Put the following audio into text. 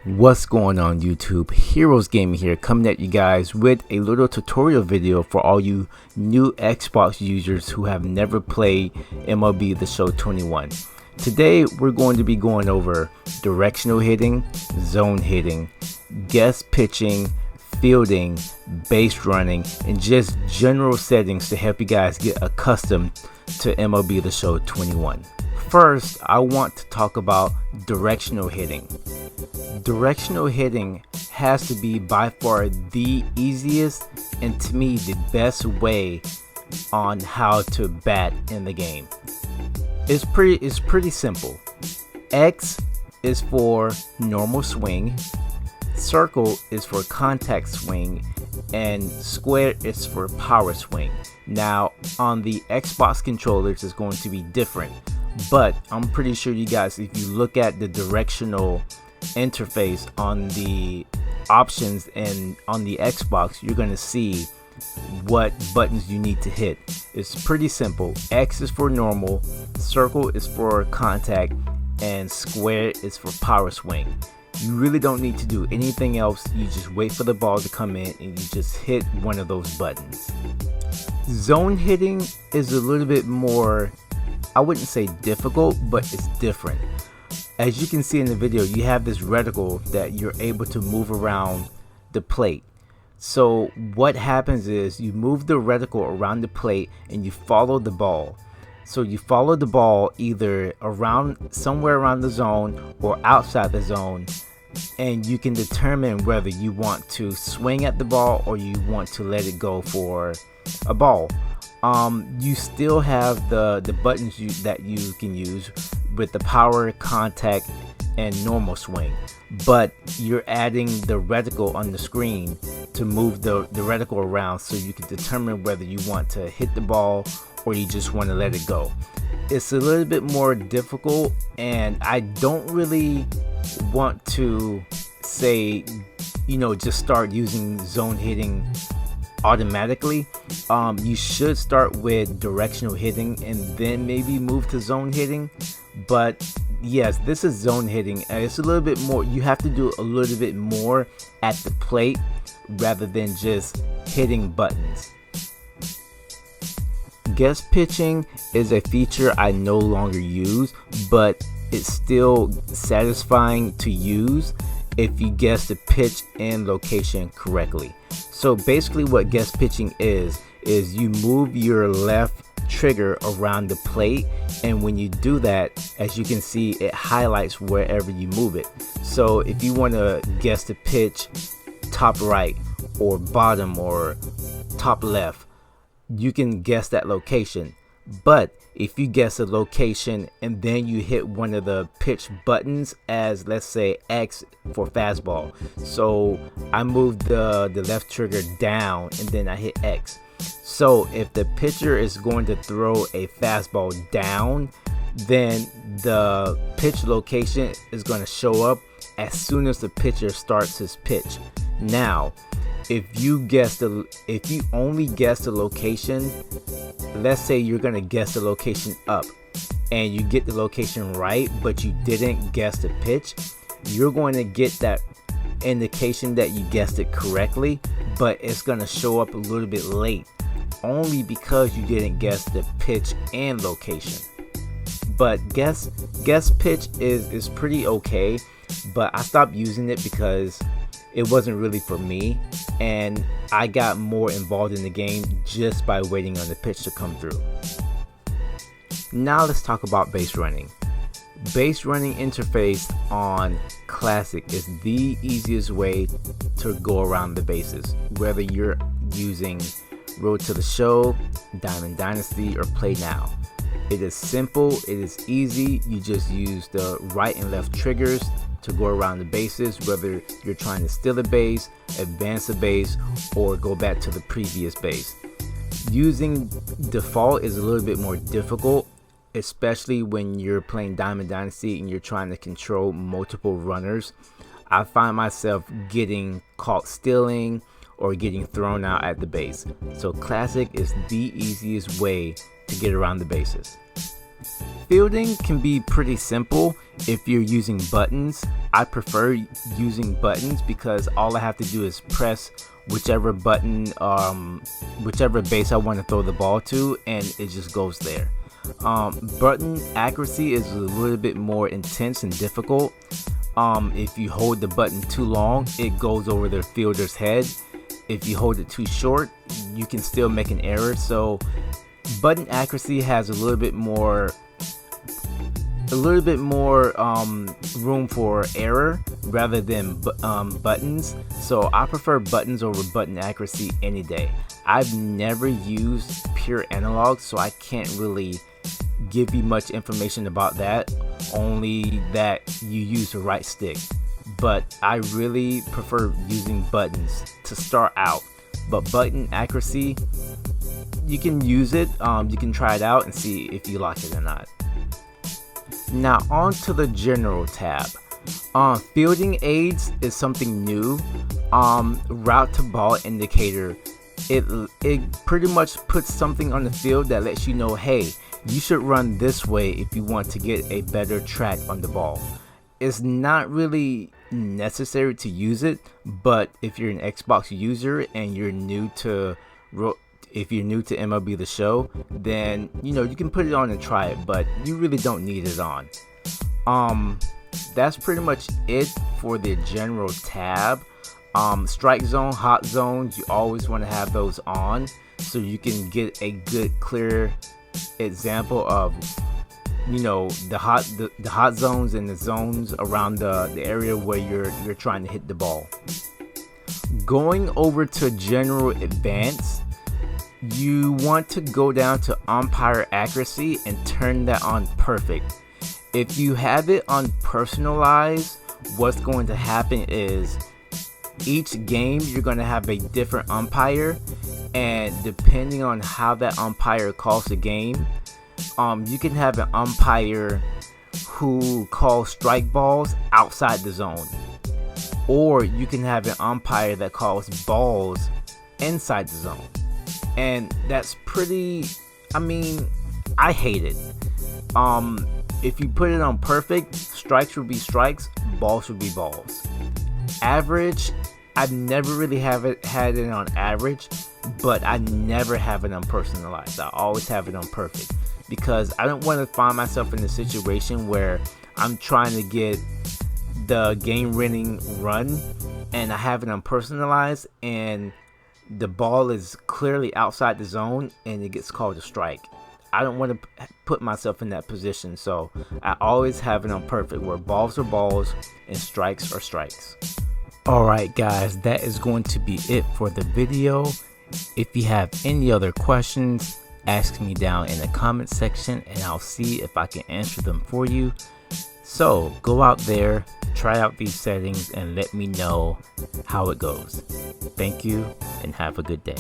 What's going on YouTube? Heroes Gaming here, coming at you guys with a little tutorial video for all you new Xbox users who have never played MLB The Show 21. Today we're going to be going over directional hitting, zone hitting, guest pitching, fielding, base running, and just general settings to help you guys get accustomed to MLB The Show 21. First, I want to talk about directional hitting. Directional hitting has to be by far the easiest and to me the best way on how to bat in the game. It's pretty simple. X is for normal swing, circle is for contact swing, and square is for power swing. Now on the Xbox controllers it's going to be different, but I'm pretty sure you guys, if you look at the directional interface on the options and on the Xbox, you're going to see what buttons you need to hit. It's pretty simple. X is for normal, circle is for contact, and square is for power swing. You really don't need to do anything else. You just wait for the ball to come in and you just hit one of those buttons. Zone hitting is a little bit more, I wouldn't say difficult, but it's different. As you can see in the video, you have this reticle that you're able to move around the plate. So what happens is you move the reticle around the plate and you follow the ball. So you follow the ball either around somewhere around the zone or outside the zone, and you can determine whether you want to swing at the ball or you want to let it go for a ball. You still have the buttons that you can use with the power, contact, and normal swing, but you're adding the reticle on the screen to move the reticle around so you can determine whether you want to hit the ball or you just want to let it go. It's a little bit more difficult, and I don't really want to say, just start using zone hitting automatically. You should start with directional hitting and then maybe move to zone hitting. But yes, this is zone hitting. It's a little bit more, you have to do a little bit more at the plate rather than just hitting buttons. Guest pitching is a feature I no longer use, but it's still satisfying to use if you guess the pitch and location correctly. So basically what guest pitching is you move your left trigger around the plate, and when you do that, as you can see, it highlights wherever you move it. So if you want to guess the pitch top right or bottom or top left, you can guess that location. But if you guess a location and then you hit one of the pitch buttons, as let's say X for fastball, so I moved the left trigger down and then I hit X. So if the pitcher is going to throw a fastball down, then the pitch location is going to show up as soon as the pitcher starts his pitch. Now if you only guess the location, let's say you're going to guess the location up and you get the location right but you didn't guess the pitch, you're going to get that indication that you guessed it correctly, but it's going to show up a little bit late only because you didn't guess the pitch and location. But guess pitch is pretty okay, but I stopped using it because it wasn't really for me, and I got more involved in the game just by waiting on the pitch to come through. Now let's talk about base running. Base running interface on Classic is the easiest way to go around the bases, whether you're using Road to the Show, Diamond Dynasty, or Play Now. It is simple, it is easy. You just use the right and left triggers to go around the bases, whether you're trying to steal a base, advance a base, or go back to the previous base. Using default is a little bit more difficult, especially when you're playing Diamond Dynasty and you're trying to control multiple runners. I find myself getting caught stealing or getting thrown out at the base. So Classic is the easiest way to get around the bases. Fielding can be pretty simple if you're using buttons. I prefer using buttons because all I have to do is press whichever button, whichever base I want to throw the ball to, and it just goes there. Button accuracy is a little bit more intense and difficult. If you hold the button too long, it goes over the fielder's head. If you hold it too short, you can still make an error. So button accuracy has a little bit more room for error rather than buttons. So I prefer buttons over button accuracy any day. I've never used pure analog, so I can't really give you much information about that, only that you use the right stick. But I really prefer using buttons to start out. But button accuracy, you can use it, you can try it out and see if you like it or not. Now on to the general tab. Fielding aids is something new. Route to ball indicator, it pretty much puts something on the field that lets you know, hey, you should run this way if you want to get a better track on the ball. It's not really necessary to use it, but if you're an Xbox user and you're new to MLB The Show, then you can put it on and try it, but you really don't need it on. That's pretty much it for the general tab. Strike zone, hot zones, you always want to have those on so you can get a good clear example of the hot zones and the zones around the area where you're trying to hit the ball. Going over to general advanced, you want to go down to umpire accuracy and turn that on perfect. If you have it on personalized, what's going to happen is each game you're going to have a different umpire, and depending on how that umpire calls the game, you can have an umpire who calls strike balls outside the zone, or you can have an umpire that calls balls inside the zone. And that's pretty, I hate it. If you put it on perfect, strikes would be strikes, balls would be balls. Average, I've never really had it on average, but I never have it on personalized. I always have it on perfect because I don't want to find myself in a situation where I'm trying to get the game-winning run and I have it on personalized and the ball is clearly outside the zone and it gets called a strike. I don't want to put myself in that position, so I always have it on perfect where balls are balls and strikes are strikes. Alright guys, that is going to be it for the video. If you have any other questions, ask me down in the comment section and I'll see if I can answer them for you. So go out there, try out these settings and let me know how it goes. Thank you and have a good day.